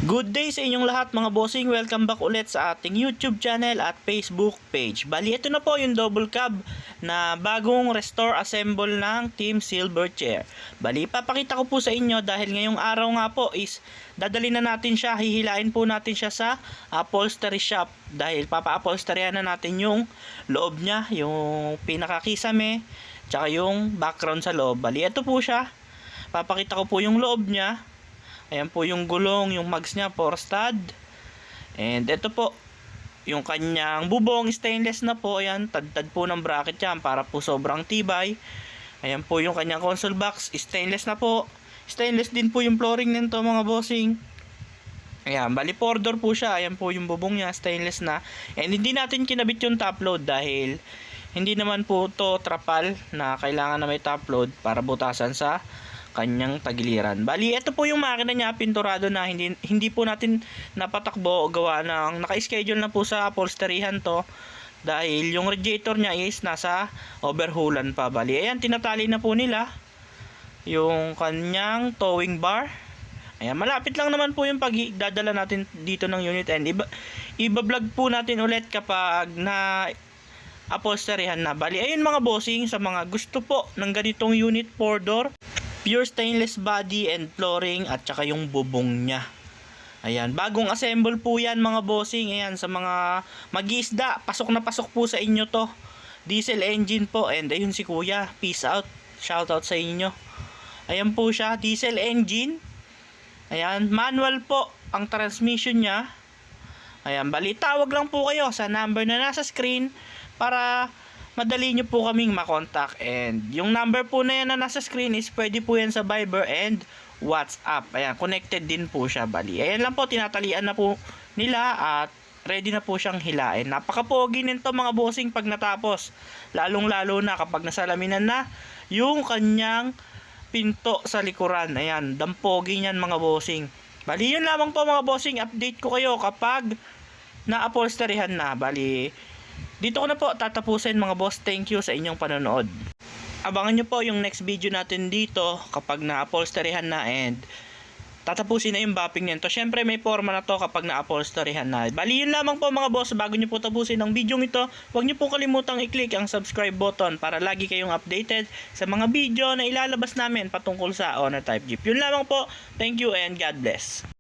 Good day sa inyong lahat mga bossing. Welcome back ulit sa ating YouTube channel at Facebook page. Bali, ito na po yung double cab na bagong restore assemble ng Team Silverchair. Bali, papakita ko po sa inyo dahil ngayong araw nga po is dadali na natin siya, hihilain po natin siya sa upholstery shop. Dahil papa-upholsteryan na natin yung loob niya, yung pinakakisame, tsaka yung background sa loob. Bali, ito po siya. Papakita ko po yung loob niya. Ayan po yung gulong, yung mags niya, 4 stud. And ito po, yung kanyang bubong, stainless na po. Ayan, tad-tad po ng bracket yan para po sobrang tibay. Ayan po yung kanyang console box, stainless na po. Stainless din po yung flooring nito mga bossing. Ayan, bali 4 door po siya. Ayan po yung bubong niya, stainless na. And hindi natin kinabit yung top load dahil hindi naman po to trapal na kailangan na may top load para butasan sa kanyang tagiliran. Bali, ito po yung makina niya, pinturado na, hindi po natin napatakbo o gawa ng naka-schedule na po sa upholsteryhan to dahil yung radiator niya is nasa overhaulan pa. Bali, ayan, tinatali na po nila yung kanyang towing bar. Ayan, malapit lang naman po yung pagdadala natin dito ng unit and iba-vlog po natin ulit kapag na upholsteryhan na. Bali, ayun mga bossing, sa mga gusto po ng ganitong unit 4 door, pure stainless body and flooring at saka yung bubong niya. Ayan, bagong assemble po yan mga bossing. Ayan, sa mga mag-iisda, pasok na pasok po sa inyo to. Diesel engine po and ayun si kuya, peace out, shout out sa inyo. Ayan po siya, diesel engine. Ayan, manual po ang transmission niya. Ayan, bali tawag lang po kayo sa number na nasa screen para madali nyo po kaming makontak. And yung number po na yan na nasa screen is pwede po yan sa Viber and WhatsApp. Ayan, connected din po siya. Bali, ayan lang po, tinatalian na po nila at ready na po siyang hilain. Napaka-pogi nito mga bossing pag natapos. Lalong lalo na kapag nasalaminan na yung kanyang pinto sa likuran. Ayan, dampogi niyan mga bossing. Bali, yun lamang po mga bossing. Update ko kayo kapag na-upholsteryhan na. Bali, dito ko na po tatapusin mga boss. Thank you sa inyong panonood. Abangan nyo po yung next video natin dito kapag na-upholsteryhan na and tatapusin na yung bapping nito. Syempre may forma na to kapag na-upholsteryhan na. Bali yun lamang po mga boss. Bago nyo po tapusin ang video ito, huwag nyo po kalimutang i-click ang subscribe button para lagi kayong updated sa mga video na ilalabas namin patungkol sa Honor Type Jeep. Yun lamang po. Thank you and God bless.